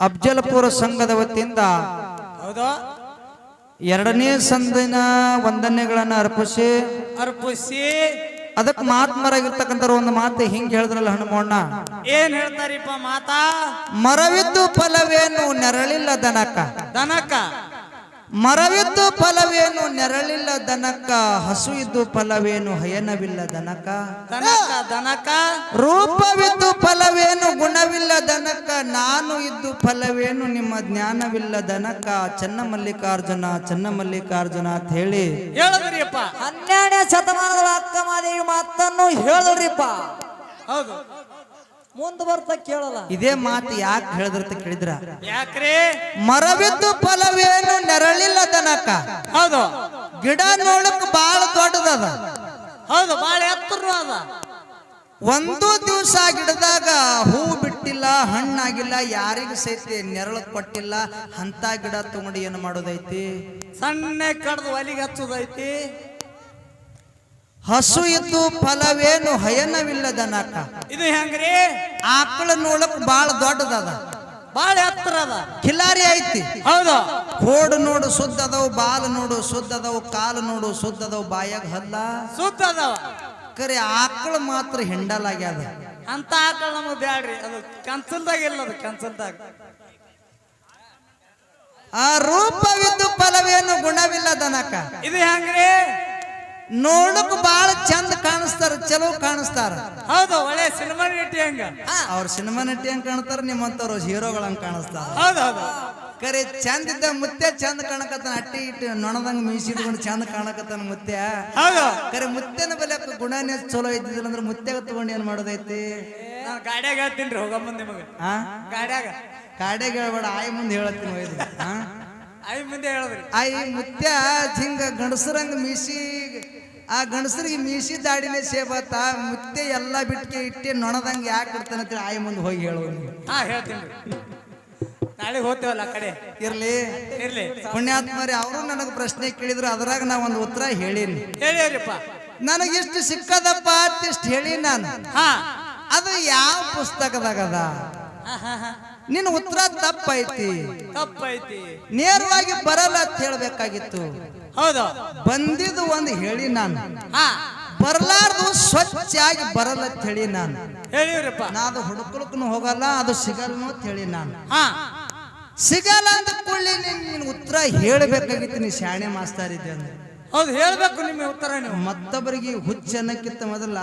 ಅಫ್ಜಲ್ಪುರ ಸಂಘದ ವತಿಯಿಂದ ಹೌದಾ ಎರಡನೇ ಸಂದಿನ ವಂದನೆಗಳನ್ನು ಅರ್ಪಿಸಿ ಅದಕ್ಕೆ ಮಹಾತ್ಮರಾಗಿರ್ತಕ್ಕಂಥ ಒಂದು ಮಾತು ಹಿಂಗ್ ಹೇಳಿದ್ರಲ್ಲ ಹನುಮಣ್ಣ, ಏನ್ ಹೇಳ್ತಾರಿಪ್ಪ ಮಾತಾ? ಮರವಿದ್ದು ಫಲವೇನು ನೆರಳಿಲ್ಲ ದನಕ, ಮರವಿದ್ದು ಫಲವೇನು ನೆರಳಿಲ್ಲ ದನಕ, ಹಸು ಇದ್ದು ಫಲವೇನು ಹಯನವಿಲ್ಲ ದನಕ, ರೂಪವಿದ್ದು ಫಲವೇನು ಗುಣವಿಲ್ಲ ದನಕ, ನಾನು ಇದ್ದು ಫಲವೇನು ನಿಮ್ಮ ಜ್ಞಾನವಿಲ್ಲ ದನಕ. ಚನ್ನಮಲ್ಲಿಕಾರ್ಜುನ ಚನ್ನಮಲ್ಲಿಕಾರ್ಜುನ ಅಂತ ಹೇಳಿ ಹೇಳಿದ್ರಿಪ್ಪ. 12ನೇ ಶತಮಾನದ ಅಕ್ಕಮಾದೇವಿ ಮಾತನ್ನು ಹೇಳಿದ್ರಿಪ್ಪ. ಹೌದು, ಮುಂದೆ ಬರ್ತಾ ಕೇಳಲ್ಲ. ಇದೇ ಮಾತು ಯಾಕೆ ಹೇಳಿದ್ರಂತ ಕೇಳಿದ್ರ, ಯಾಕ್ರಿ? ಮರವಿದ್ದು ಫಲವೇನು ನೆರಳಿಲ್ಲ ದನಕ. ಹೌದು, ಗಿಡ ನೋಡಕ್ ಬಾಳ ದೊಡ್ಡದದ, ಹೌದು, ಬಾಳ ಎತ್ತರ ಅದ. ಒಂದು ದಿವಸ ಗಿಡದಾಗ ಹೂ ಬಿಟ್ಟಿಲ್ಲ, ಹಣ್ಣಾಗಿಲ್ಲ, ಯಾರಿಗೂ ಸೈತಿ ನೆರಳು ಕೊಟ್ಟಿಲ್ಲ. ಅಂತ ಗಿಡ ತಗೊಂಡು ಏನು ಮಾಡೋದೈತಿ? ಸಣ್ಣ ಕಡ್ದು ಒಲಿಗೆ ಹಚ್ಚೋದೈತಿ. ಹಸು ಇದ್ದು ಫಲವೇನು ಹಯನವಿಲ್ಲ ದನಕ. ಇದು ಹೆಂಗ್ರಿ? ಆಕಳ ನೋಡಕ್ ಬಾಳ ದೊಡ್ಡದದ, ಬಾಳ ಎತ್ತರ ಅದ, ಖಿಲಾರಿ ಐತಿ. ಹೌದು, ಕೋಡು ನೋಡು ಸುದ್ದ ಅದಾವು, ಬಾಲು ನೋಡು ಸುದ್ದ ಅದಾವು, ಕಾಲು ನೋಡು ಸುದ್ದ ಅದಾವು, ಬಾಯಾಗ ಹಲ್ಲ ಸುತ್ತ ಅದಾವ. ಕರೆ ಆಕಳ ಮಾತ್ರ ಹಿಂಡಲಾಗ್ಯಾದ. ಅಂತ ಆಕಳ ನಮಗ್ ಬ್ಯಾಡ್ರಿ, ಅದು ಕನ್ಸಲ್ದಾಗ ಇಲ್ಲ, ಅದು ಕನ್ಸಲ್ದಾಗ. ಆ ರೂಪವಿದ್ದು ಫಲವೇನು ಗುಣವಿಲ್ಲ ದನಕ. ಇದು ಹೆಂಗ್ರಿ? ನೋಡಕ್ ಬಾಳ ಚಂದ ಕಾಣಿಸ್ತಾರ, ಚಲೋ ಕಾಣಿಸ್ತಾರ. ಹೌದು, ಒಳ್ಳೆ ಸಿನಿಮಾ ನಟಿ ಹಂಗ. ಅವ್ರ ಸಿನಿಮಾ ನಟಿ ಹಂಗ ಕಾಣ್ತಾರ, ನಿಮ್ಮಂತವ್ರು ಹೀರೋಗಳಂಗ ಕಾಣಿಸ್ತಾರ. ಹೌದೌದು, ಕರೆ ಚಂದ ಇದ್ದ ಮುತ್ಯ ಚಂದ ಕಾಣಕತ್ತಾನ, ಅಟ್ಟಿ ಇಟ್ಟು ನೊಣದಂಗ ಮೀಸಿಡ್ಕೊಂಡು ಚಂದ ಕಾಣಕತ್ತಾನ ಮುತ್ಯ. ಹೌದು, ಕರೆ ಮುತ್ಯನ ಬೆಲೆ ಗುಣನೇ ಚಲೋ ಇದ್ದಿದ್ದಿಲ್ಲ ಅಂದ್ರೆ ಮುತ್ಯಾಗ ತಗೊಂಡು ಏನ್ ಮಾಡೋದೈತಿ? ನಾನು ಗಾಡ್ಯಾಗ ಹೇಳ್ತೀನಿ ಹೋಗಮ್ಮಂದ ನಿಮಗ. ಆ ಗಾಡ್ಯಾಗ ಕಾಡೆಗೆ ಹೇಳ್ಬೇಡ, ಆಯ್ ಮುಂದೆ ಹೇಳತ್ತೀನಿ ಒಯ್ದು. ಐ ಮುಂದೆ ಹೇಳಿದ್ರಿ. ಆಯ್ ಮುತ್ಯ ಹಿಂಗ ಗಂಡಸರಂಗ ಮೀಸಿ, ಆ ಗಂಡಸರಿಗೆ ಮೀಸಿ ದಾಡಿನೇ ಸೇಬತ್ತ. ಮುತ್ತೆ ಎಲ್ಲಾ ಬಿಟ್ಟಿಗೆ ಇಟ್ಟೆ ನೊಣದಂಗ ಯಾಕೆ ಇಡ್ತಾನಂತೇಳಿ ಆಯ್ ಮುಂದೆ ಹೋಗಿ ಹೇಳುವ. ಹಾ, ಹೇಳ್ತೀನಿ. ನಾಳೆ ಹೋಗ್ತೇವಲ್ಲ ಆ ಕಡೆ. ಇರ್ಲಿ ಇರ್ಲಿ, ಪುಣ್ಯಾತ್ಮರಿ ಅವರು ನನಗೆ ಪ್ರಶ್ನೆ ಕೇಳಿದ್ರು, ಅದ್ರಾಗ ನಾ ಒಂದು ಉತ್ತರ ಹೇಳೀನಿ. ಹೇಳಿರಿಪ್ಪ. ನನಗಿಷ್ಟು ಸಿಕ್ಕದಪ್ಪ ಅಷ್ಟಿಷ್ಟು ಹೇಳಿ ನಾನು. ಹಾ, ಅದು ಯಾವ ಪುಸ್ತಕದಾಗದ? ನಿನ್ನ ಉತ್ತರ ತಪ್ಪೈತಿ, ತಪ್ಪೈತಿ. ನೇರವಾಗಿ ಬರಲ್ಲ ಅಂತ ಹೇಳ್ಬೇಕಾಗಿತ್ತು. ಹೌದು, ಬಂದಿದ್ದು ಒಂದು ಹೇಳಿ ನಾನು. ಹಾ, ಬರ್ಲಾರ್ದು ಸ್ವಚ್ಛ ಆಗಿ ಬರಲ್ಲ ಅಂತ ಹೇಳಿ ನಾನು. ಹೇಳಿವ್ರಪ್ಪ. ನಾದು ಹುಡುಕಲಕ್ಕೂ ಹೋಗಲ್ಲ, ಅದು ಸಿಗಲ್ಲ ಅಂತ ಹೇಳಿ ನಾನು. ಹಾ, ಸಿಗಲ್ಲ ಅಂತ ಕೊಳ್ಳಿ ನಿನ್ ಉತ್ತರ ಹೇಳಬೇಕಾಗಿತ್ತು. ನೀ ಶಾಣೆ ಮಾಸ್ತಾರ ಇದ್ದೆ ಅಂದ್ರೆ ಹೌದು, ಹೇಳ್ಬೇಕು ನಿಮ್ಮ ಉತ್ತರ ನೀವು. ಮತ್ತೊಬ್ಬರಿಗೆ ಹುಚ್ಚ ಅನ್ನಕ್ಕಿಂತ ಮೊದಲ,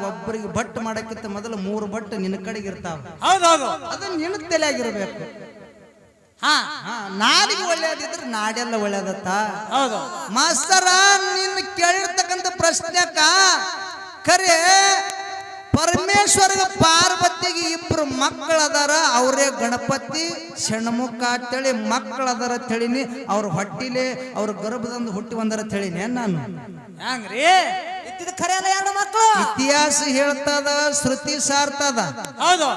ಒಬ್ಬರಿಗೆ ಬಟ್ ಮಾಡಕ್ಕಿಂತ ಮೊದಲು 3 ಬಟ್ ನಿನ್ನ ಕಡೆಗೆ ಇರ್ತಾವ. ಹೌದೌದು, ಅದು ನಿನ್ನ ತಲೆಯಾಗಿರ್ಬೇಕು. ಹಾ, ನಾಲಿಗೆ ಒಳ್ಳೇದಿದ್ರೆ ನಾಡೆಲ್ಲ ಒಳ್ಳೇದತ್ತ. ಹೌದು ಮಾಸ್ತರ, ನಿನ್ನ ಕೇಳಿರ್ತಕ್ಕಂಥ ಪ್ರಶ್ನೆಕ ಖರೆ ಪರಮೇಶ್ವರಗ ಪಾರ್ವತಿಗೆ 2 ಮಕ್ಕಳದಾರ. ಅವರೇ ಗಣಪತಿ ಷಣ್ಮುಖ ಅಂತೇಳಿ ಮಕ್ಕಳದಾರ ತಿಳಿನಿ. ಅವ್ರ ಹೊಟ್ಟಿಲೆ ಅವ್ರ ಗರ್ಭದಂದು ಹುಟ್ಟಿ ಬಂದಾರ ತಿಳಿನಿ ನಾನು. ಹೆಂಗ್ರಿ? ಇದ್ದಿದ್ದು ಖರೆ ಅಲ್ಲ, 2 ಮಕ್ಕಳು. ಇತಿಹಾಸ ಹೇಳ್ತದ, ಶ್ರುತಿ ಸಾರ್ತದ. ಹೌದು,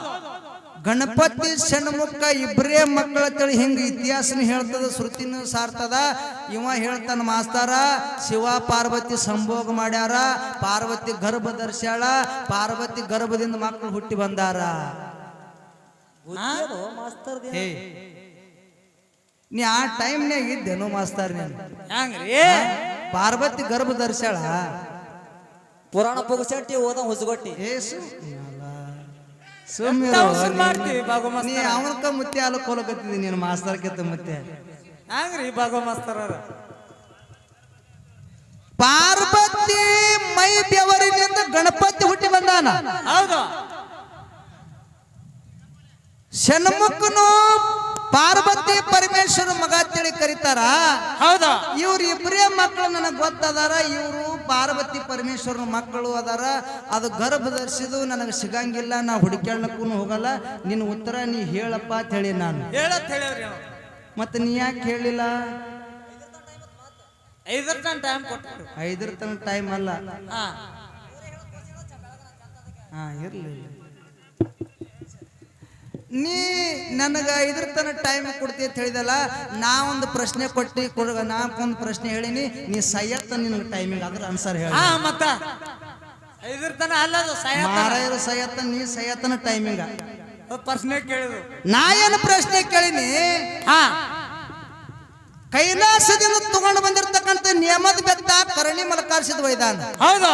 ಗಣಪತಿ ಷಣ್ಮುಖ 2 ಮಕ್ಕಳ ತಳಿ ಹಿಂಗ ಇತಿಹಾಸನ ಹೇಳ್ತದ, ಶ್ರುತಿನೂ ಸಾರ್ತದ. ಇವ ಹೇಳ್ತಾನ ಮಾಸ್ತಾರ, ಶಿವ ಪಾರ್ವತಿ ಸಂಭೋಗ ಮಾಡ್ಯಾರ, ಪಾರ್ವತಿ ಗರ್ಭ ಧರಿಸ್ಯಾಳ, ಪಾರ್ವತಿ ಗರ್ಭದಿಂದ ಮಕ್ಕಳು ಹುಟ್ಟಿ ಬಂದಾರ. ಹೇ, ನೀ ಆ ಟೈಮ್ನಾಗ ಇದ್ದೇನೋ ಮಾಸ್ತಾರ? ನೀನು ಹೆಂಗ್ರಿ? ಪಾರ್ವತಿ ಗರ್ಭ ಧರಿಸ್ಯಾಳ. ಪುರಾಣ ಪುಗಸಟ್ಟಿ ಓದ ಹುಸುಗೊಟ್ಟಿ. ಮಾಡ್ತೀವಿ ಬಾಗು ನೀ ಮಾಸ್ತರ. ಅವನಕ ಮುತ್ತೆ ಹಾಲಕ್ ಹೋಲಕತ್ತಿದ್ದೀನಿ, ನೀನು ಮಾಸ್ತರ್ಕಿಂತ ಮುತ್ತೆ. ಹೆಂಗ್ರಿ ಬಾಗು ಮಾಸ್ತರ? ಪಾರ್ವತಿ ಮೈ ಬೆವರಿನಿಂದ ಗಣಪತಿ ಹುಟ್ಟಿ ಬಂದಾನ. ಹೌದು, ಷಣ್ಮುಖನು ಪಾರ್ವತಿ ಪರಮೇಶ್ವರ ಮಗ ತಿಳಿ ಕರೀತಾರ. ಹೌದು, ಇವ್ರ 2 ಮಕ್ಕಳು ನನಗೆ ಗೊತ್ತದಾರ. ಇವರು ಪಾರ್ವತಿ ಪರಮೇಶ್ವರನ ಮಕ್ಕಳು ಅದಾರ. ಅದು ಗರ್ಭ ಧರಿಸಿದು ನನಗೆ ಸಿಗಂಗಿಲ್ಲ, ನಾ ಹುಡುಕ್ಯಾಳಕ್ಕೂ ಹೋಗಲ್ಲ. ನಿನ್ನ ಉತ್ತರ ನೀ ಹೇಳಪ್ಪ ಅಂತ ಹೇಳಿ ನಾನು. ಹೇಳತ್ ಹೇಳಿವ್ರಿ. ಮತ್ತೆ ನೀ ಯಾಕೆ ಹೇಳಿಲ್ಲ? 5 ತನ ಟೈಮ್ ಕೊಟ್ಟರು. 5 ತನಕ ಟೈಮ್ ಅಲ್ಲ. ಹಾ, ಇರ್ಲಿ, ನೀ ನನಗ 5 ತನಕ ಟೈಮ್ ಕೊಡ್ತಿ ಅಂತ ಹೇಳಿದಲ್ಲ. ನಾ ಒಂದು ಪ್ರಶ್ನೆ ಕೊಟ್ಟಿ, ನಾ ಒಂದು ಪ್ರಶ್ನೆ ಹೇಳಿನಿ, ನೀ ಸಯ್ಯತ್ತ ನಿನಗೆ ಟೈಮಿಂಗ್ ಅದ್ರ ಆನ್ಸರ್ ಹೇಳಿ. ಹಾ, ಮತ್ತ 5 ತನ ಅಲ್ಲದು ಮಾರಾಯರು ಸಯ್ಯತ್ತ, ನೀ ಸಯ್ಯತ್ತನ ಟೈಮಿಂಗ. ಪ್ರಶ್ನೆ ಕೇಳಿದ್ರು. ನಾ ಏನು ಪ್ರಶ್ನೆ ಕೇಳಿನಿ? ಹಾ ಕೈಲಾಸದಿಂದ ತಗೊಂಡು ಬಂದಿರ್ತಕ್ಕಂಥ ನಿಯಮದ ಬೆತ್ತ ಕರಣಿ ಮಲಕಾರಿಸಿದ ವೈದಾನ. ಹೌದಾ?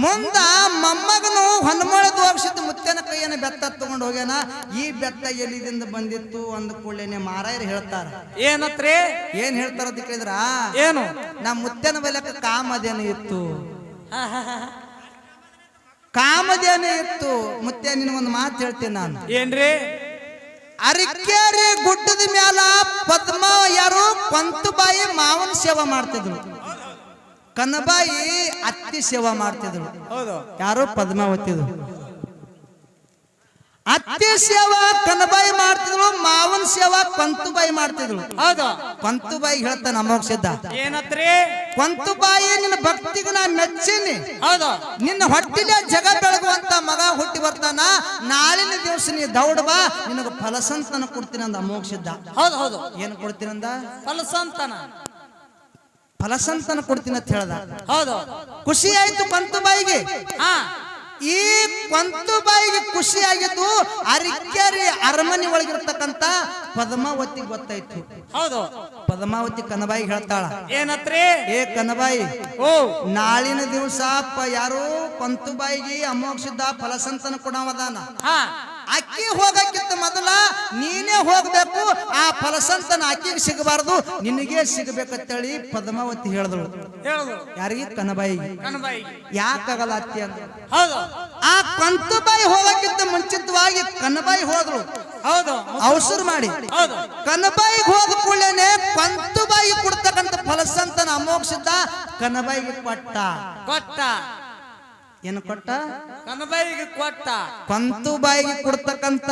ಮುಂದ ಮೊಮ್ಮಗನು ಹೊನ್ಮಳ ದೋಕ್ಷಿತ ಮುತ್ತನ ಕೈಯನ್ನ ಬೆತ್ತ ತಗೊಂಡು ಹೋಗ್ಯಾನ. ಈ ಬೆತ್ತ ಎಲ್ಲಿದಿಂದ ಬಂದಿತ್ತು ಅಂದ ಕೂಡಲೇನೆ ಮಾರಾಯರು ಹೇಳ್ತಾರ. ಏನತ್ರಿ? ಏನ್ ಹೇಳ್ತಾರ ಅಂತ ಕೇಳಿದ್ರ, ಏನು? ನಾ ಮುತ್ತನ ಬಲಕ ಕಾಮಧೇನು ಇತ್ತು, ಕಾಮಧೇನು ಇತ್ತು. ಮುತ್ಯ ನಿನಗೊಂದು ಮಾತು ಹೇಳ್ತೀನಿ ನಾನು. ಏನ್ರಿ? ಅರಿಕೆರೆ ಗುಡ್ಡದ ಮ್ಯಾಲ ಪದ್ಮ ಯಾರು ಕೊಂತುಬಾಯಿ ಮಾವನ ಸೇವಾ ಮಾಡ್ತಿದ್ರು, ಕನಬಾಯಿ ಅತ್ತಿ ಸೇವಾ ಮಾಡ್ತಿದ್ರು. ಹೌದು. ಯಾರು? ಪದ್ಮಾವತಿದ್ರು. ಅತ್ತಿ ಸೇವಾ ಕನಬಾಯಿ ಮಾಡ್ತಿದ್ರು, ಮಾವನ ಸೇವಾ ಕೊಂತುಬಾಯಿ ಮಾಡ್ತಿದ್ರು. ಹೌದು. ಕೊಂತುಬಾಯಿ ಹೇಳ್ತಾನ ಅಮೋಘ ಸಿದ್ಧ, ಏನತ್ರಿ? ಕೊಂತುಬಾಯಿ ನಿನ್ನ ಭಕ್ತಿಗೆ ನಾ ಮೆಚ್ಚಿನಿ. ಹೌದು. ನಿನ್ನ ಹೊಟ್ಟಿಲೆ ಜಗ ಬೆಳಗುವಂತ ಮಗ ಹುಟ್ಟಿ ಬರ್ತಾನ. ನಾಳಿನ ದಿವಸ ನೀ ದೌಡ ಬಾ, ನಿನಗ ಫಲಸಂತನ ಕೊಡ್ತೀನಿ ಅಂದ ಅಮೋಘ ಸಿದ್ಧ. ಹೌದು ಹೌದು. ಏನ್ ಕೊಡ್ತೀನಂದ? ಫಲಸಂತನ. ಫಲಸಂತನ ಕೊಡ್ತೀನಿ ಅಂತ ಹೇಳ್ದ. ಹೌದು. ಖುಷಿ ಆಯ್ತು ಕೊಂತುಬಾಯಿಗೆ. ಹಾ ಈ ಕೊಂತುಬಾಯಿಗೆ ಖುಷಿ ಆಗಿದ್ದು ಅರಿಕೆರೆ ಅರಮನೆ ಒಳಗಿರ್ತಕ್ಕಂತ ಪದ್ಮಾವತಿ ಗೊತ್ತಾಯ್ತು. ಹೌದು. ಪದ್ಮಾವತಿ ಕನಬಾಯಿ ಹೇಳ್ತಾಳ, ಏನತ್ರಿ? ಏ ಕನಬಾಯಿ, ಓ ನಾಳಿನ ದಿವಸ ಯಾರು ಕೊಂತುಬಾಯಿಗೆ ಅಮೋಘ ಸಿದ್ಧ ಫಲಸಂತನ ಕೊಡವದಾನ. ಹಾ ಅಕ್ಕಿ ಹೋಗಕ್ಕಿಂತ ಮೊದಲ ನೀನೇ ಹೋಗ್ಬೇಕು. ಆ ಫಲಸಂತನ ಅಕ್ಕಿಗೆ ಸಿಗಬಾರದು, ನಿನಗೆ ಸಿಗಬೇಕಂತೇಳಿ ಪದ್ಮಾವತಿ ಹೇಳಿದಳು. ಹೇಳುದು. ಯಾರಿಗೆ? ಕನಬಾಯಿಗೆ. ಕನಬಾಯಿ. ಯಾಕಾಗಲ್ಲ ಅತ್ತಿ ಅಂತ. ಹೌದು. ಆ ಕೊಂತುಬಾಯಿ ಹೋಗಕ್ಕಿಂತ ಮುಂಚಿತವಾಗಿ ಕನಬಾಯಿ ಹೋದ್ರು. ಹೌದು. ಅವಸರ ಮಾಡಿ ಹೌದು. ಕನಬಾಯಿಗೆ ಹೋದ ಕೂಡಲೇನೆ ಕೊಂತುಬಾಯಿ ಕೊಡ್ತಕ್ಕಂಥ ಫಲಸಂತನ ಅಮೋಘ ಸಿದ್ಧ ಕನಬಾಯಿಗೆ ಕೊಟ್ಟ. ಕೊಟ್ಟ. ಏನು ಕೊಟ್ಟ? ಕನಬಾಯಿಗೆ ಕೊಟ್ಟ. ಕೊಂತುಬಾಯಿಗೆ ಕೊಡ್ತಕ್ಕಂತ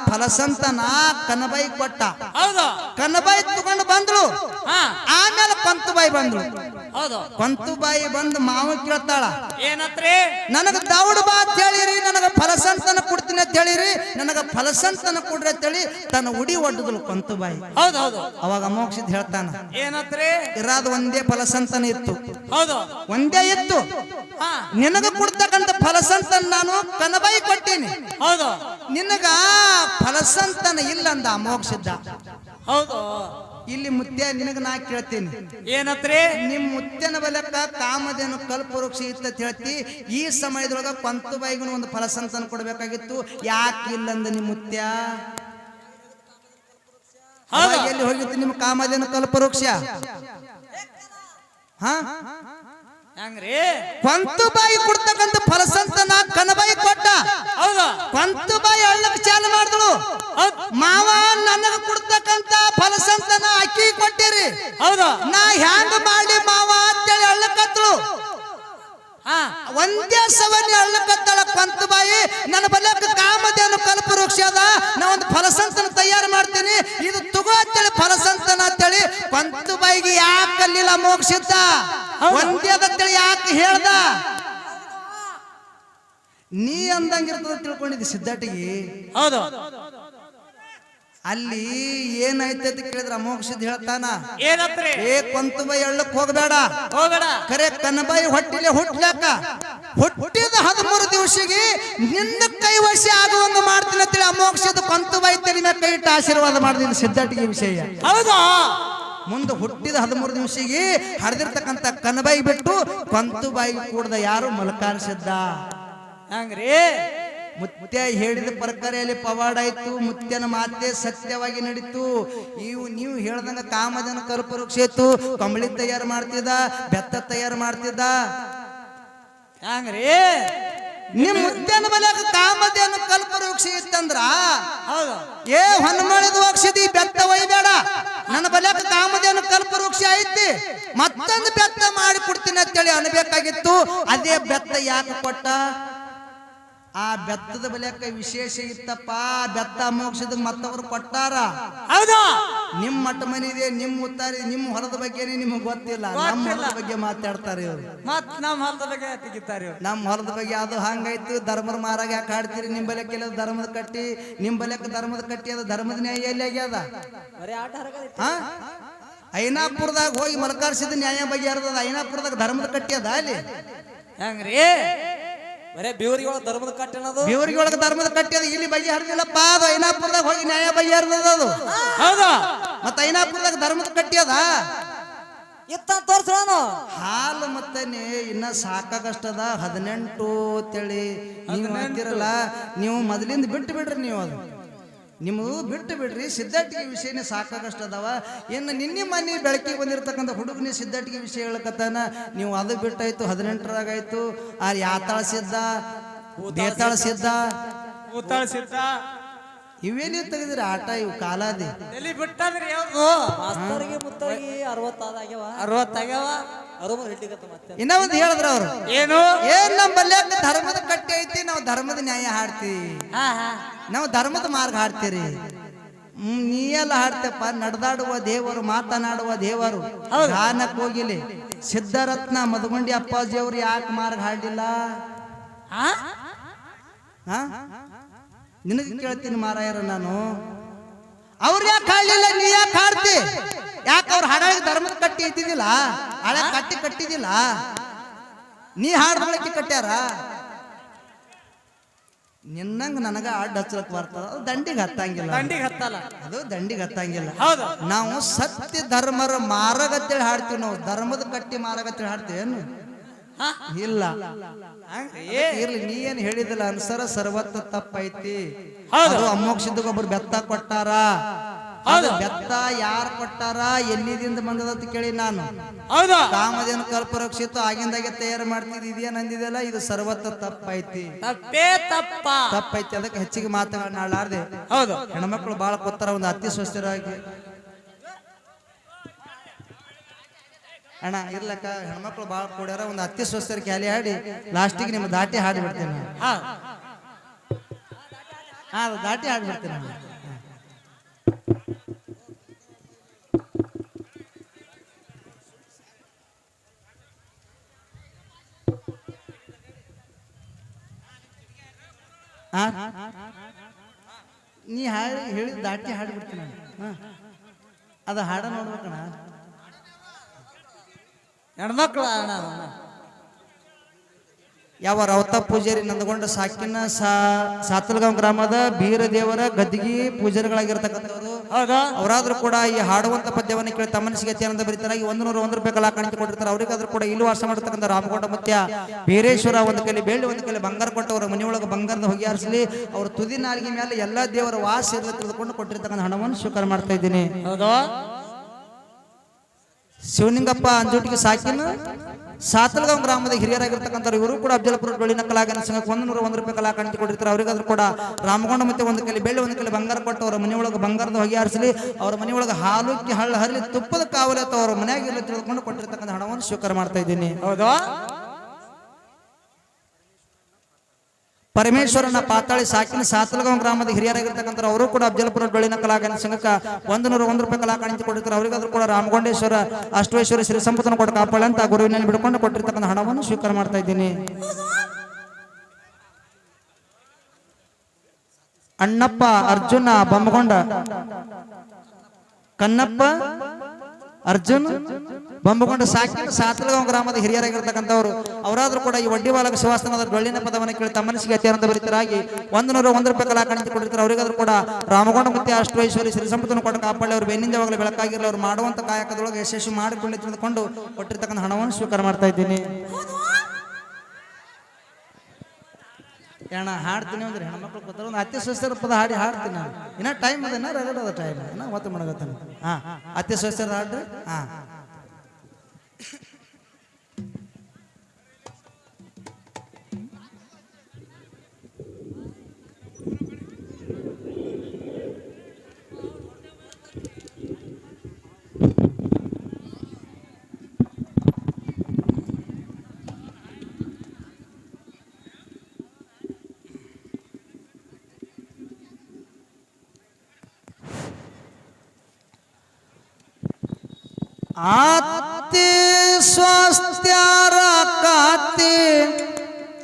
ಫಲಸಂತನ ಕನಬಾಯಿ ಕೊಟ್ಟ. ಹೌದು. ಕನಬಾಯಿ ತಗೊಂಡು ಬಂದ್ಳು. ಹಾ ಆಮೇಲೆ ಕೊಂತುಬಾಯಿ ಬಂದ್ಳು. ಹೌದು. ಕೊಂತುಬಾಯಿ ಬಂದು ಮಾವ ಕೇಳ್ತಾಳ, ಏನತ್ರಿ? ನನಗ ದೌಡ್ ಬಾ ಅಂತ ಹೇಳಿರಿ, ನನಗ ಫಲಸಂತನ ಕೊಡ್ತೀನಿ ಅಂತ ಹೇಳಿರಿ, ನನಗ ಫಲಸಂತನ ಕೊಡ್ರಿ ಅಂತ ಹೇಳಿ ತನ್ನ ಉಡಿ ಒಡ್ಡದಳು ಕೊಂತುಬಾಯಿ. ಹೌದು ಹೌದು. ಅವಾಗ ಅಮೋಘ ಸಿದ್ಧ ಹೇಳ್ತಾನ, ಏನತ್ರಿ? ಇರಾದ ಒಂದೇ ಫಲಸಂತನ ಇತ್ತು, ಹೌದು. ಒಂದೇ ಇತ್ತು. ಹಾ ನಿನಗ ಕೊಡ್ತಕ್ಕಂಥ ಫಲಸಂತನ ನಾನು ಕನಬಾಯಿ ಕೊಟ್ಟೀನಿ, ಹೌದು. ನಿನಗ ಫಲಸಂತನ ಇಲ್ಲ ಅಂದ ಅಮೋಘ ಸಿದ್ಧ. ಹೌದು. ಇಲ್ಲಿ ಮುತ್ಯ ನಿನಗ ನಾ ಕೇಳ್ತೀನಿ, ಏನತ್ರಿ? ನಿಮ್ ಮುತ್ಯನ ಬಲಕ ಕಾಮಧೇನು ಕಲ್ಪವೃಕ್ಷ ಇತ್ತ ಹೇಳ್ತಿ. ಈ ಸಮಯದೊಳಗ ಕೊಂತುಬಾಯಿಗೂ ಒಂದು ಫಲಸಂತನ ಕೊಡ್ಬೇಕಾಗಿತ್ತು, ಯಾಕೆ ಇಲ್ಲಂದ ನಿಮ್ ಮುತ್ಯ? ಎಲ್ಲಿ ಹೋಗಿತ್ತು ನಿಮ್ಮ ಕಾಮಧೇನು ಕಲ್ಪವೃಕ್ಷ? ಹಾ ಹೆಂಗ್ರಿ? ಕೊಂತುಬಾಯಿ ಕೊಡ್ತಕ್ಕಂಥ ಫಲಸಂತನ ಕನಬಾಯಿ ಕೊಟ್ಟ. ಹೌದು. ಕೊಂತುಬಾಯಿ ಅಳ್ಳಕ್ ಚಾಲು ಮಾಡಿದಳು, ಮಾವ ನನಗ ಕೊಡ್ತಕ್ಕಂತ ಫಲಸಂತನ ಅಕ್ಕಿ ಕೊಟ್ಟಿರಿ, ಹೌದು. ನಾ ಹ್ಯಾಂಗ ಮಾಡಿ ಮಾವ ಅಂತೇಳಿ ಅಳ್ಳಕತ್ತಳು. ಹಾ ಒಂದೇ ಸವನಿ ಅಳ್ಳಕತ್ತಳ ಕೊಂತುಬಾಯಿ. ನನ್ನ ಬಲಕ ಕಾಮಧೇನು ಕಲ್ಪವೃಕ್ಷ ಅದ, ನಾ ಒಂದು ಫಲಸಂತನ ತಯಾರು ಮಾಡ್ತೀನಿ, ಇದು ತಗೋ ಅಂತೇಳಿ ಫಲಸಂತನ ಅಂತೇಳಿ ಕೊಂತುಬಾಯಿಗೆ ಯಾಕೆ ಅಲ್ಲಿಲ್ಲ ಅಮೋಘ ಸಿದ್ಧ? ಒಂದೇದಂತೇಳಿ ಯಾಕೆ ಹೇಳ್ದ? ನೀ ಅಂದಂಗಿರ್ತದ ತಿಳ್ಕೊಂಡಿದ್ದಿ ಸಿದ್ಧಾಟಿಗೆ. ಹೌದು. ಅಲ್ಲಿ ಏನಾಯ್ತೈತಿ ಕೇಳಿದ್ರ ಅಮೋಘ ಸಿದ್ಧ ಹೇಳ್ತಾನ, ಏನತ್ರಿ? ಏ ಕೊಂತುಬಾಯಿ ಅಳ್ಳಕ್ ಹೋಗಬೇಡ, ಹೋಗಬೇಡ. ಖರೆ ಕನಬಾಯಿ ಹೊಟ್ಟಿಲೆ ಹುಟ್ಲಾಕ ಹುಟ್ಟಿದ 13 ದಿವಸಿಗೆ ನಿನ್ನ ಕೈವಶ ಆಗುವಂಗ ಮಾಡ್ತೀನಿ ಅಂತೇಳಿ ಅಮೋಘ ಸಿದ್ಧ ಕೊಂತುಬಾಯಿ ತಲೆ ಮೇಲೆ ಕೈ ಇಟ್ಟು ಆಶೀರ್ವಾದ ಮಾಡಿದ ಸಿದ್ಧಾಟಿಗೆ ವಿಷಯ. ಹೌದಾ? ಮುಂದೆ ಹುಟ್ಟಿದ 13 ದಿವಸಿಗೆ ಹರಿದಿರ್ತಕ್ಕಂಥ ಕನಬಾಯಿ ಬಿಟ್ಟು ಕೊಂತುಬಾಯಿಗೆ ಕೂಡದ ಯಾರು? ಮಲಕಾರಿಸಿದ್ದ. ಹೆಂಗ್ರಿ? ಮುತ್ಯ ಹೇಳಿದ ಪ್ರಕಾರದಲ್ಲಿ ಪವಾಡ ಆಯ್ತು. ಮುತ್ಯನ ಮಾತೆ ಸತ್ಯವಾಗಿ ನಡೀತು. ನೀವು ಹೇಳ್ದಂಗ ಕಾಮಧೇನು ಕಲ್ಪವೃಕ್ಷ ಇತ್ತು, ಕಂಬಳಿ ತಯಾರು ಮಾಡ್ತಿದ್ದ, ಬೆತ್ತ ತಯಾರು ಮಾಡ್ತಿದ್ದ. ಹೆಂಗ್ರಿ? ನಿಮ್ ಮುತ್ಯನ ಬಲಕ ಕಾಮಧೇನು ಕಲ್ಪವೃಕ್ಷ ಇತ್ತಂದ್ರ, ಹೌದು. ಏ ಹೊನ್ಮಳಿದ ಹೋಗ್ಸಿದಿ ಬೆತ್ತ ಒಯ್ಬೇಡ, ನನ್ನ ಬಲಕ ಕಾಮಧೇನು ಕಲ್ಪವೃಕ್ಷ ಐತಿ, ಮತ್ತೊಂದು ಬೆತ್ತ ಮಾಡಿ ಕೊಡ್ತೀನಿ ಅಂತೇಳಿ ಅನ್ಬೇಕಾಗಿತ್ತು. ಅದೇ ಬೆತ್ತ ಯಾಕೆ ಕೊಟ್ಟ? ಆ ಬೆತ್ತದ ಬಲಕ ವಿಶೇಷ ಇತ್ತಪ್ಪ. ಬೆತ್ತ ಮೋಕ್ಷದ ಮತ್ತವರು ಕೊಟ್ಟಾರ. ಹೌದಾ? ನಿಮ್ ಮಠ ಮನೆ ಇದೆ, ನಿಮ್ ಉತ್ತಾರಿ, ನಿಮ್ ಹೊಲದ ಬಗ್ಗೆನೇ ನಿಮ್ಗೆ ಗೊತ್ತಿಲ್ಲ. ನಮ್ಮ ಹೊಲದ ಬಗ್ಗೆ ಮಾತಾಡ್ತಾರೆ ಇವ್ರು. ಮತ್ ನಮ್ಮ ಹೊಲದ ಬಗ್ಗೆ ತೆಗಿತಾರೆ. ನಮ್ಮ ಹೊಲದ ಬಗ್ಗೆ ಅದು ಹಂಗಾಯ್ತು. ಧರ್ಮದ ಮಾರಾಗ ಯಾಕೆ ಹಾಡ್ತೀರಿ? ನಿಮ್ ಬಲಕ್ಕೆ ಎಲ್ಲ ಧರ್ಮದ ಕಟ್ಟಿ, ನಿಮ್ ಬಲಕ್ಕೆ ಧರ್ಮದ ಕಟ್ಟಿ, ಅದು ಧರ್ಮದ ನ್ಯಾಯ ಎಲ್ಲಿ ಆಗ್ಯದ? ಹಾ, ಐನಾಪುರದಾಗ ಹೋಗಿ ಮಲಕಾರಿಸಿದ ನ್ಯಾಯ ಬಗ್ಗೆ ಹರಿದ. ಐನಾಪುರದಾಗ ಧರ್ಮದ ಕಟ್ಟಿ ಅದ ಅಲ್ಲಿ. ಹೆಂಗ್ರಿ? ಬರೇ ಬೇವರಿಗಳ ಧರ್ಮದ ಕಟ್ಟ ಅನ್ನೋದು ಬೇವರಿಗೆ ಒಳಗೆ ಧರ್ಮದ ಕಟ್ಟಿ ಅದು ಇಲ್ಲಿ ಬಗೆಹರಿದಿಲ್ಲಪ್ಪ. ಅದು ಐನಾಪುರದಾಗ ಹೋಗಿ ನ್ಯಾಯ ಬಗೆಹರಿದ ಅದು. ಹೌದಾ ಮತ್ತೆ ಐನಾಪುರದಾಗ ಧರ್ಮದ ಕಟ್ಟಿ ಅದ. ಇತ್ತ ತೋರ್ಸೋನು ಹಾಲು ಮತ್ತನೇ ಇನ್ನ ಸಾಕಾಗಷ್ಟದ 18 ಅಂತೇಳಿ ನೀವು ಅಂತಿರಲ್ಲ. ನೀವು ಮೊದಲಿಂದ ಬಿಟ್ಟು ಬಿಡ್ರಿ. ನೀವು ಅದು ನಿಮ್ಮದು ಬಿಟ್ಟು ಬಿಡ್ರಿ. ಸಿದ್ಧಾಟಿಗೆ ವಿಷಯನೇ ಸಾಕಾಗಷ್ಟದವ. ಇನ್ನು ನಿನ್ನೆ ಮನೆ ಬೆಳಕಿಗೆ ಬಂದಿರತಕ್ಕಂಥ ಹುಡುಗನೇ ಸಿದ್ಧಾಟಿಗೆ ವಿಷಯ ಹೇಳಕತ್ತಾನ. ನೀವು ಅದು ಬಿಟ್ಟಾಯ್ತು 18ರಾಗಾಯ್ತು. ಆ ಯಾತಾಳ ಸಿದ್ಧ, ಬೇತಾಳ ಸಿದ್ಧ, ಊತಾಳ ಸಿದ್ಧ ಇವೇನೇ ತೆಗೆದ್ರಿ ಆಟ. ಇವು ಕಾಲಾದಿ ಎಲ್ಲಿ ಬಿಟ್ಟದ್ರಿ ಯಾವ್ದು ಮಾಸ್ತರಿಗೆ ಮುತ್ತಾಗಿ 60 ಆದಾಗ್ಯವ 60 ಆಗ್ಯಾವ 60 ಹಿಡಿಗತ್ತ ಮತ್ತೆ ಇನ್ನ ಒಂದು ಹೇಳಿದ್ರ ಅವ್ರು, ಏನು ಏನ್ ನಮ್ಮ ಬಲ್ಯಾಕ ಧರ್ಮದ ಕಟ್ಟಿ ಐತಿ, ನಾವು ಧರ್ಮದ ನ್ಯಾಯ ಹಾಡ್ತೀವಿ, ನಾವು ಧರ್ಮದ ಮಾರ್ಗ ಹಾಡ್ತೀರಿ. ನೀ ಎಲ್ಲ ಹಾಡ್ತೇಪ್ಪ. ನಡೆದಾಡುವ ದೇವರು, ಮಾತನಾಡುವ ದೇವರು. ಗಾನಕ್ಕೆ ಹೋಗಿಲಿ ಸಿದ್ಧರತ್ನ ಮಧುಗುಂಡಿ ಅಪ್ಪಾಜಿ ಅವರು ಯಾಕೆ ಮಾರ್ಗ ಹಾಡಿಲ್ಲ? ನಿನಗೆ ಕೇಳ್ತೀನಿ ಮಾರಾಯರ ನಾನು. ಅವ್ರು ಯಾಕೆ ಹಾಡಲಿಲ್ಲ, ನೀ ಯಾಕೆ ಹಾಡ್ತಿ? ಯಾಕೆ ಅವ್ರು ಹಾಡಾಗಿ ಧರ್ಮದ ಕಟ್ಟಿ ಇದ್ದಿದ್ದಿಲ್ಲ, ಹಳೆ ಕಟ್ಟಿದ್ದಿಲ್ಲ. ನೀ ಹಾಡ್ದೊಳಕ್ಕೆ ಕಟ್ಟ್ಯಾರ. ನಿನ್ನಂಗ ನನಗ ಅಡ್ಡ ಹಚ್ಚಲಕ್ ಬರ್ತದ. ಅದು ದಂಡಿಗೆ ಹತ್ತಂಗಿಲ್ಲ. ದಂಡಿಗೆ ಹತ್ತಲ್ಲ, ಅದು ದಂಡಿಗೆ ಹತ್ತಂಗಿಲ್ಲ. ಹೌದು. ನಾವು ಸತ್ಯ ಧರ್ಮರ ಮಾರಗತ್ತೇಳಿ ಹಾಡ್ತೀವಿ. ನಾವು ಧರ್ಮದ ಕಟ್ಟಿ ಮಾರಗತ್ತೇಳಿ ಹಾಡ್ತೀವಿ ಏನು? ಇಲ್ಲ. ಇರ್ಲಿ, ನೀ ಏನ್ ಹೇಳಿದಿಲ್ಲ ಅನ್ಸರ ಸರ್ವತ್ತ ತಪ್ಪೈತಿ. ಅದು ಅಮೋಕ್ಷದಕ್ಕೆ ಒಬ್ರು ಬೆತ್ತ ಕೊಟ್ಟಾರ. ಅದು ಬೆತ್ತ ಯಾರು ಕೊಟ್ಟಾರ, ಎಲ್ಲಿದಿಂದ ಬಂದದಂತ ಕೇಳಿ ನಾನು. ಹೌದಾ ಕಾಮದೇನು ಕಲ್ಪರಕ್ಷಿತ ಆಗಿಂದಾಗೆ ತಯಾರು ಮಾಡ್ತಿದ್ ಇದೇನ್ ಅಂದಿದೆಲ್ಲ, ಇದು ಸರ್ವತ್ತ ತಪ್ಪೈತಿ. ತಪ್ಪೈತಿ. ಅದಕ್ಕೆ ಹೆಚ್ಚಿಗೆ ಮಾತನಾಡಲಾರ್ದೆ. ಹೌದು. ಹೆಣ್ಮಕ್ಳು ಬಾಳ ಕೊತ್ತಾರ. ಒಂದು ಅತಿ ಸ್ವಸ್ಥರಾಗಿ ಅಣ್ಣ ಇರ್ಲಕ್ಕ, ಹೆಣ್ಮಕ್ಳು ಬಾಳ ಕೊಡ್ಯಾರ. ಒಂದು ಅತಿ ಸ್ವಸ್ಥರ ಕ್ಯಾಲಿ ಹಾಡಿ ಲಾಸ್ಟಿಗೆ ನಿಮ್ಮ ದಾಟಿ ಹಾಡಿ ಬಿಡ್ತೇನೆ. ಅದು ದಾಟಿ ಹಾಡ್ಬಿಡ್ತೇನೆ ನಾನು. ನೀ ಹಾಡಿ ಹೇಳಿ ದಾಟಿ ಹಾಡ್ಬಿಡ್ತೀನಿ ನಾನು. ಅದು ಹಾಡ ನೋಡ್ಬೇಕಣ್ಣ. ಹೆಣ್ಮಕ್ಳು ಯಾವ ರವತ ಪೂಜಾರಿ ನಂದಗೊಂಡ ಸಾಕಿನ ಸಾತಲ್ಗಾಂವ್ ಗ್ರಾಮದ ಬೀರದೇವರ ಗದ್ದಿಗೆ ಪೂಜಾರಿಗಳಾಗಿರ್ತಕ್ಕಂಥವ್ರು. ಹೌದಾ ಅವರಾದ್ರೂ ಕೂಡ ಈ ಹಾಡುವಂತ ಪದ್ಯವನ್ನು ಕೇಳಿ ತಮ್ಮ ಮನಸ್ಸಿಗೆ ಆನಂದ ಬರೀತಾರೆ. 101 ರೂಪಾಯಿ ಕಲಾಕಾಣಿಕೆ ಕೊಟ್ಟಿರ್ತಾರೆ. ಅವರಿಗಾದ್ರೂ ಕೂಡ ಇಲ್ಲಿ ವಾಸ ಮಾಡತಕ್ಕಂಥ ರಾಮಗೊಂಡ ಮುತ್ಯ ಬೀರೇಶ್ವರ ಒಂದು ಕೈಲಿ ಬೆಳ್ಳಿ, ಒಂದು ಕೈಲಿ ಬಂಗಾರ ಕೊಟ್ಟು ಅವರ ಮನೆಯೊಳಗೆ ಬಂಗಾರದ ಹೊಗೆ ಹಾರಿಸಲಿ. ಅವ್ರ ತುದಿ ನಾಲಿಗೆ ಮೇಲೆ ಎಲ್ಲಾ ದೇವರ ವಾಸ ಇರಲಿ ತಿಳಿದುಕೊಂಡು ಕೊಟ್ಟಿರ್ತಕ್ಕಂಥ ಹಣವನ್ನು ಸ್ವೀಕಾರ ಮಾಡ್ತಾ ಇದ್ದೀನಿ. ಹೌದಾ ಶಿವಲಿಂಗಪ್ಪ ಅಂಜೋಟಿಗೆ ಸಾಕಿನ ಸಾತಲ್ಗಾಂವ್ ಗ್ರಾಮದ ಹಿರಿಯರಾಗಿರ್ತಕ್ಕಂಥವ್ರು. ಇವರು ಕೂಡ ಅಫಜಲಪುರ ಡೊಳ್ಳಿನ ಕಲಾಗಾನ ಸಂಘಕ್ಕೆ 101 ರೂಪಾಯಿ ಕಲಾಕಾಣಿಕೆ ಕೊಟ್ಟಿರ್ತಾರೆ. ಅವರಿಗಾದ್ರೂ ಕೂಡ ರಾಮಗೊಂಡ ಮತ್ತೆ ಒಂದು ಕೈಲಿ ಬೆಳ್ಳಿ, ಒಂದು ಕೈಲಿ ಬಂಗಾರ ಕೊಟ್ಟು ಅವರ ಮನೆಯೊಳಗೆ ಬಂಗಾರದ ಹೊಗೆ ಹಾರಿಸಲಿ. ಅವರ ಮನೆಯೊಳಗೆ ಹಾಲುಕ್ಕಿ ಹಳ್ಳ ಹರಲಿ, ತುಪ್ಪದ ಕಾವಲಿ ಅಥವಾ ಅವರ ಮನೆಯಾಗಿರಲಿ ತಿಳಿದುಕೊಂಡು ಕೊಟ್ಟಿರ್ತಕ್ಕಂಥ ಹಣವನ್ನು ಸ್ವೀಕಾರ ಮಾಡ್ತಾ ಇದ್ದೀನಿ. ಹೌದಾ ಪರಮೇಶ್ವರನ ಪಾತಾಳಿ ಸಾಕಿನ ಸಾತಲ್ಗಾಂವ್ ಗ್ರಾಮದ ಹಿರಿಯರಾಗಿರ್ತಕ್ಕಂಥ ಅವರು ಕೂಡ ಅಫಜಲಪುರ ಡೊಳ್ಳಿನ ಕಲಾಗಾನ ಸಂಘಕ್ಕೆ 101 ರೂಪಾಯಿ ಕಲಾಕಾಣಿಕೆ ಕೊಟ್ಟಿರ್ತಾರೆ. ಅವರಿಗಾದ್ರೂ ಕೂಡ ರಾಮಗೊಂಡೇಶ್ವರ ಅಷ್ಟೇಶ್ವರ ಶ್ರೀ ಸಂಪತ್ತನ್ನು ಕೊಟ್ಟು ಕಾಪಾಳೆ ಅಂತ ಗುರುವಿನಲ್ಲಿ ಬಿಡ್ಕೊಂಡು ಕೊಟ್ಟಿರ್ತಕ್ಕಂಥ ಹಣವನ್ನು ಸ್ವೀಕಾರ ಮಾಡ್ತಾ ಇದ್ದೀನಿ. ಅಣ್ಣಪ್ಪ ಅರ್ಜುನ ಬೊಮ್ಮಗೊಂಡ, ಕನ್ನಪ್ಪ ಅರ್ಜುನ್ ಬೊಮ್ಮಗೊಂಡ ಸಾಕಿನ ಸಾತಲ್ಗಾಂವ್ ಗ್ರಾಮದ ಹಿರಿಯರಾಗಿರ್ತಕ್ಕಂಥವ್ರು. ಅವರಾದ್ರೂ ಕೂಡ ಈ ವಡ್ಡಿ ಬಾಲಕ ಶಿವಾಸ್ತನದ ಡೊಳ್ಳಿನ ಪದವನ್ನು ಕೇಳಿ ತಮ್ಮ ಮನಸ್ಸಿಗೆ ಅತ್ಯಂತ ಭರಿತರಾಗಿ 101 ರೂಪಾಯಿ ಕಲಾಕಾಣಿಕೆ ಕೊಟ್ಟಿರ್ತಾರೆ. ಅವರಿಗಾದ್ರೂ ಕೂಡ ರಾಮಗೊಂಡ ಮತ್ತೆ ಅಷ್ಟೈಶ್ವರಿ ಶ್ರೀ ಸಂಪತ್ತನ್ನು ಕೊಟ್ಟು ಕಾಪಾಡಿ ಅವರು ಬೆನ್ನಿಂದವಾಗಲೇ ಬೆಳಕಾಗಿರಲಿ. ಅವರು ಮಾಡುವಂತ ಕಾಯಕದೊಳಗೆ ಯಶಸ್ವಿ ಮಾಡಿಕೊಂಡು ತಿಳಿದುಕೊಂಡು ಕೊಟ್ಟಿರ್ತಕ್ಕಂಥ ಹಣವನ್ನು ಸ್ವೀಕಾರ ಮಾಡ್ತಾ ಇದ್ದೀನಿ. ಅಣ್ಣ ಹಾಡ್ತೀನಿ ಅಂದ್ರೆ ಹೆಣ್ಮಕ್ಳು ಕೂತಾರೆ. ಒಂದು ಅತಿ ಸ್ವಸ್ಥರ ಪದ ಹಾಡಿ ಹಾಡ್ತೀನಿ ನಾನು. ಇನ್ನ ಟೈಮ್ ಅದ, ರಗಡ ಅದ ಟೈಮ್. ಇನ್ನ ಒತ್ತು ಮಾಡಗತ್ತಾನ. ಅತಿ ಸ್ವಸ್ಥರ ಹಾಡ್ರಿ. ಆತಿ ಸ್ವಸ್ಥ್ಯರ ಕಾತಿ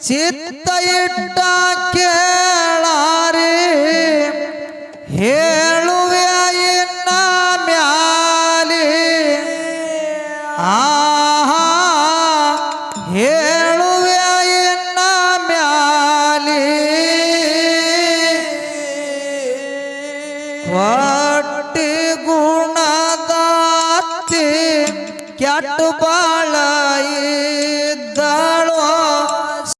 ಚಿತ್ತ ಇಟ್ಟ ಕೇಳಾರಿ, ಹೇಳುವೆ ಇನ್ನ ಮ್ಯಾಲಿ ಹೇಳುವೆ ಇನ್ನ ಮ್ಯಾಲಿ ಹೊಟ್ಟಿ ಗುಣದಾತಿ ಕೆಟ್ಟ ಬಾಳಾಯಿ